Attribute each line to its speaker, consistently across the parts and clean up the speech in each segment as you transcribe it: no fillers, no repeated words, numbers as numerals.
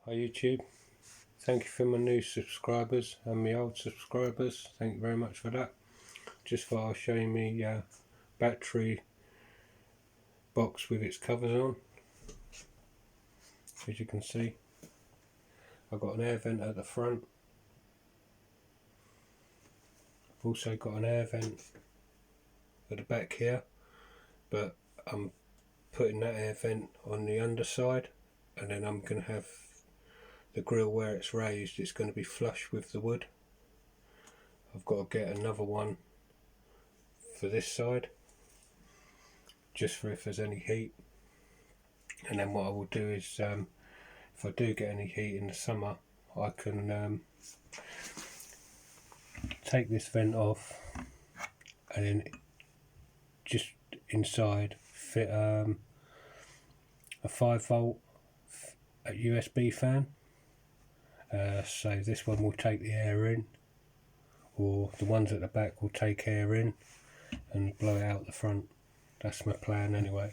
Speaker 1: Hi YouTube, thank you for my new subscribers and my old subscribers, thank you very much for that. Just thought I'll show you my battery box with its covers on. As you can see, I've got an air vent at the front. I've also got an air vent at the back here, but I'm putting that air vent on the underside, and then I'm going to have the grill where it's raised, it's going to be flush with the wood. I've got to get another one for this side, just for if there's any heat. And then what I will do is, if I do get any heat in the summer, I can take this vent off and then just inside fit a 5-volt USB fan. So this one will take the air in, or the ones at the back will take air in and blow it out the front. That's my plan anyway.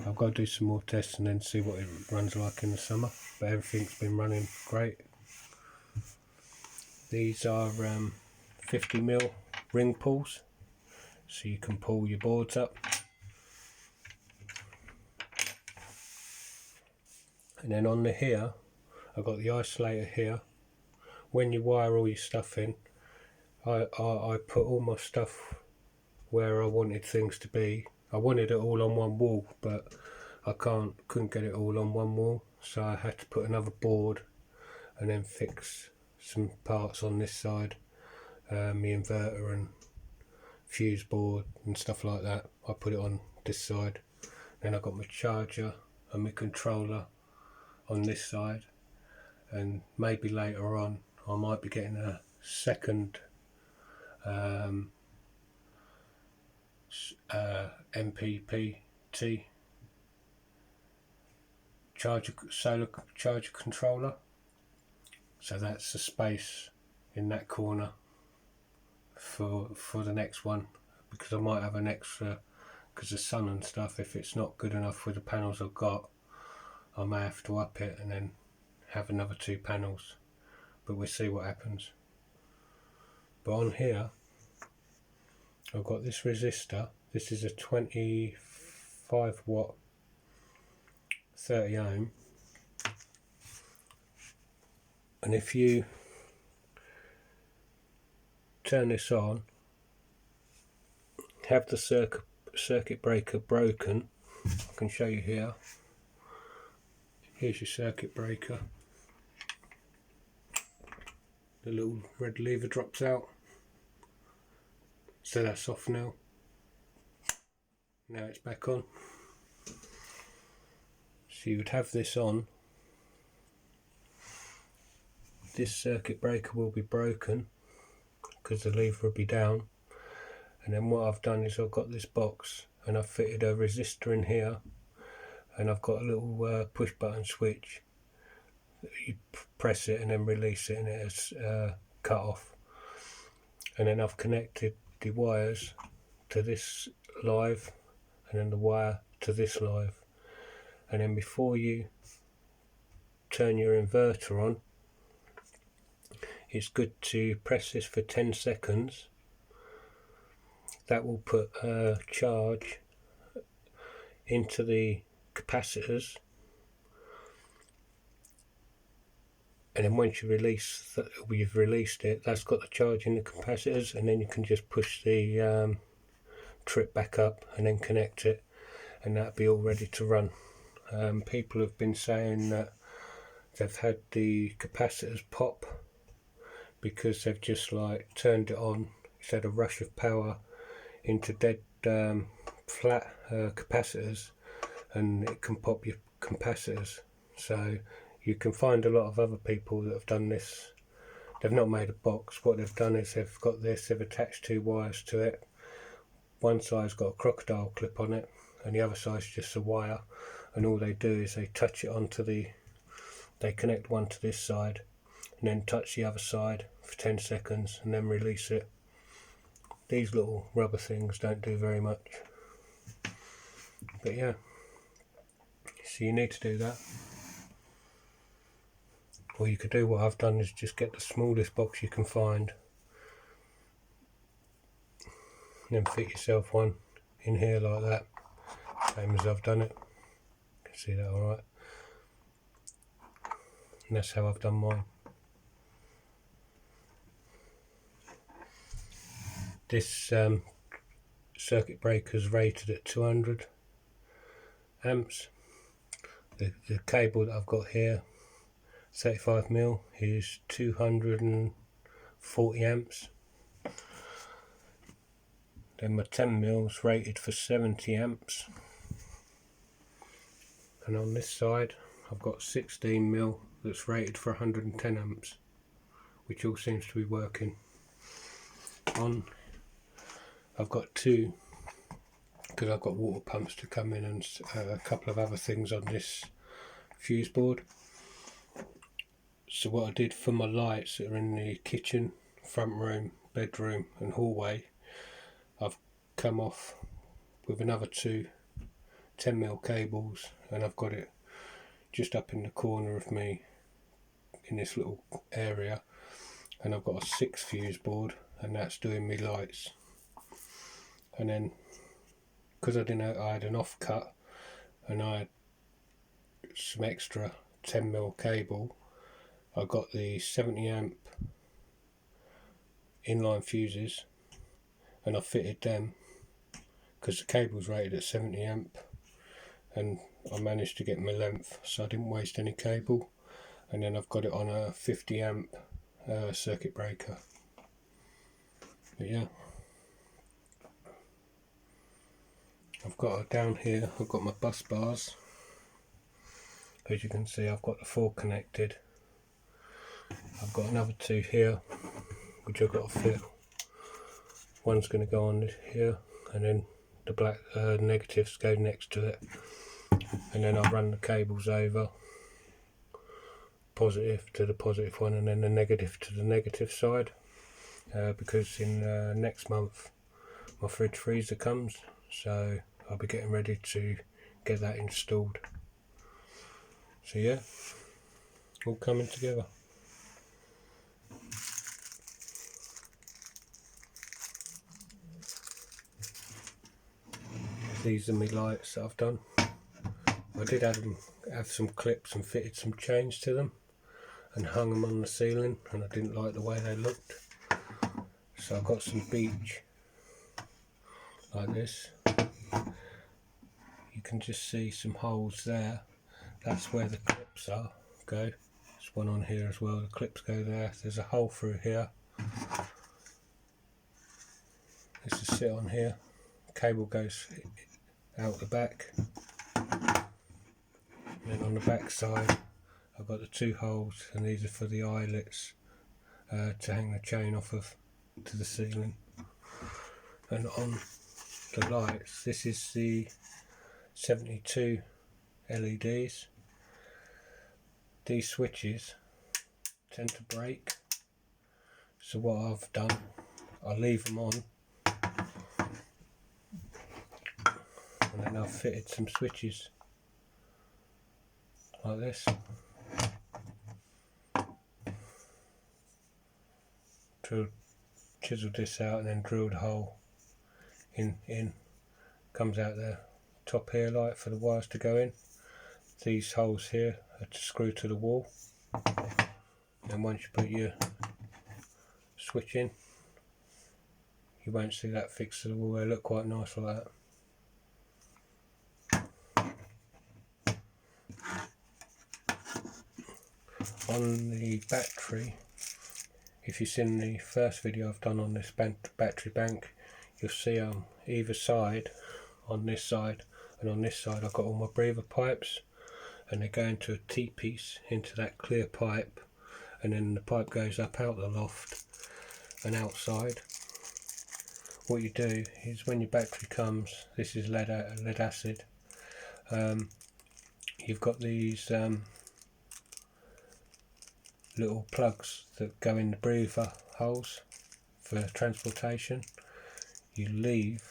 Speaker 1: I've got to do some more tests and then see what it runs like in the summer, but everything's been running great. These are 50mm ring pulls, so you can pull your boards up. And then on the here, I've got the isolator here. When you wire all your stuff in, I put all my stuff where I wanted things to be. I wanted it all on one wall, but I couldn't get it all on one wall, so I had to put another board and then fix some parts on this side, my inverter and fuse board and stuff like that. I put it on this side. Then I got my charger and my controller on this side, and maybe later on I might be getting a second MPPT solar charger controller, so that's the space in that corner for the next one, because I might have an extra, because the sun and stuff, if it's not good enough with the panels I've got, I may have to up it and then have another 2 panels, but we'll see what happens. But on here I've got this resistor. This is a 25 watt 30 ohm, and if you turn this on, have the circuit breaker broken, I can show you here. Here's your circuit breaker. The little red lever drops out, so that's off now. Now it's back on. So you would have this on. This circuit breaker will be broken because the lever will be down. And then what I've done is I've got this box and I've fitted a resistor in here, and I've got a little push button switch. You press it and then release it and it is cut off. And then I've connected the wires to this live and then the wire to this live. And then before you turn your inverter on, it's good to press this for 10 seconds. That will put a charge into the capacitors, and then once you release that, you've released it, that's got the charge in the capacitors, and then you can just push the trip back up and then connect it, and that'll be all ready to run. People have been saying that they've had the capacitors pop because they've just like turned it on, it's had a rush of power into dead flat capacitors, and it can pop your capacitors. So you can find a lot of other people that have done this. They've not made a box. What they've done is they've got this, they've attached 2 wires to it. One side's got a crocodile clip on it and the other side's just a wire, and all they do is they touch it onto they connect one to this side and then touch the other side for 10 seconds and then release it. These little rubber things don't do very much, but yeah, so you need to do that. Or you could do what I've done, is just get the smallest box you can find, and then fit yourself one in here like that, same as I've done it. You can see that alright, and that's how I've done mine. This circuit breaker is rated at 200 amps. The cable that I've got here, 35mm, is 240 amps. Then my 10mm is rated for 70 amps. And on this side I've got 16mm that's rated for 110 amps, which all seems to be working. I've got two, because I've got water pumps to come in and a couple of other things on this fuse board. So what I did for my lights that are in the kitchen, front room, bedroom and hallway, I've come off with another two 10mm cables, and I've got it just up in the corner of me in this little area, and I've got a 6 fuse board, and that's doing me lights. And then because I had an off cut and I had some extra 10mm cable, I got the 70 amp inline fuses and I fitted them, because the cable's rated at 70 amp, and I managed to get my length, so I didn't waste any cable. And then I've got it on a 50 amp circuit breaker. But yeah, I've got down here, I've got my bus bars. As you can see, I've got the 4 connected. I've got another 2 here which I've got to fit. One's going to go on here, and then the black negatives go next to it, and then I'll run the cables over, positive to the positive one and then the negative to the negative side, because in next month my fridge freezer comes, so I'll be getting ready to get that installed. So yeah, all coming together. These are my lights that I've done. I did have some clips and fitted some chains to them and hung them on the ceiling, and I didn't like the way they looked, so I got some beech like this. You can just see some holes there, that's where the clips go. There's one on here as well, the clips go there. There's a hole through here, this is sit on here, cable goes out the back, and then on the back side I've got the 2 holes, and these are for the eyelets to hang the chain off of to the ceiling. And on the lights, this is the 72 LEDs. These switches tend to break, so what I've done, I leave them on, and then I've fitted some switches like this. Chiseled this out and then drilled a hole in, comes out the top here light for the wires to go in. These holes here are to screw to the wall, and once you put your switch in, you won't see that fixed to the wall. They look quite nice like that. On the battery, if you've seen the first video I've done on this battery bank, you'll see on either side, on this side and on this side, I've got all my breather pipes, and they go into a T-piece into that clear pipe, and then the pipe goes up out the loft and outside. What you do is when your battery comes, this is lead acid, you've got these little plugs that go in the breather holes for transportation. You leave,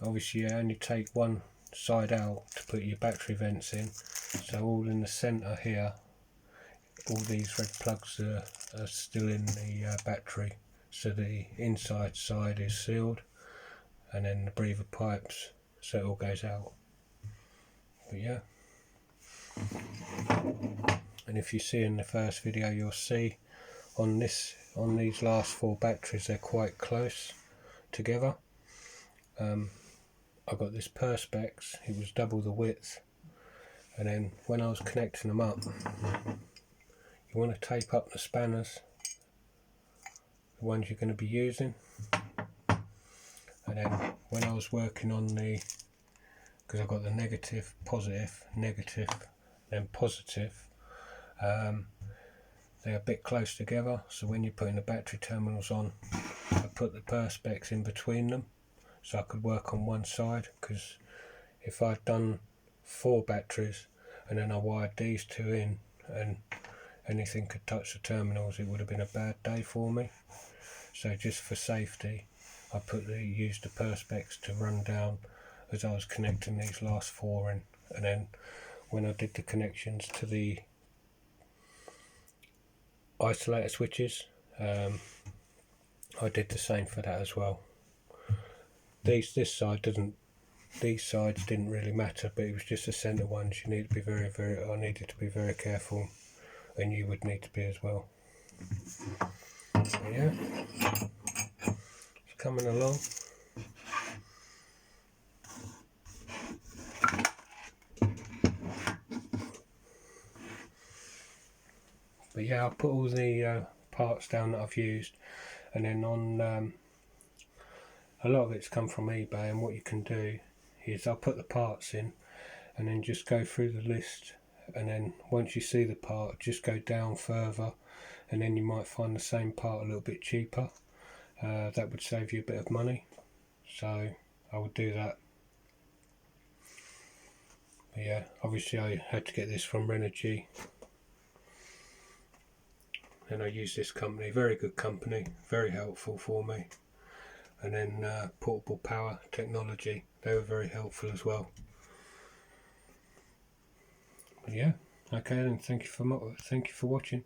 Speaker 1: obviously you only take one side out to put your battery vents in, so all in the centre here all these red plugs are still in the battery, so the inside side is sealed, and then the breather pipes, so it all goes out. But yeah, and if you see in the first video, you'll see on these last 4 batteries, they're quite close together. I got this perspex, it was double the width, and then when I was connecting them up, you want to tape up the spanners, the ones you're going to be using. And then when I was working on the, because I've got the negative, positive, negative, then positive, they're a bit close together, so when you're putting the battery terminals on, I put the perspex in between them so I could work on one side, because if I'd done 4 batteries and then I wired these 2 in and anything could touch the terminals, it would have been a bad day for me. So just for safety, I used the perspex to run down as I was connecting these last 4 in, and then when I did the connections to the isolator switches, I did the same for that as well. These sides didn't really matter, but it was just the centre ones you need to be I needed to be very careful, and you would need to be as well. But yeah, it's coming along. But yeah, I'll put all the parts down that I've used, and then on a lot of it's come from eBay, and what you can do is I'll put the parts in and then just go through the list, and then once you see the part, just go down further, and then you might find the same part a little bit cheaper. That would save you a bit of money, so I would do that. But yeah, obviously I had to get this from Renogy, and I use this company, very good company, very helpful for me. And then Portable Power Technology, they were very helpful as well. But yeah, okay then, thank you for watching.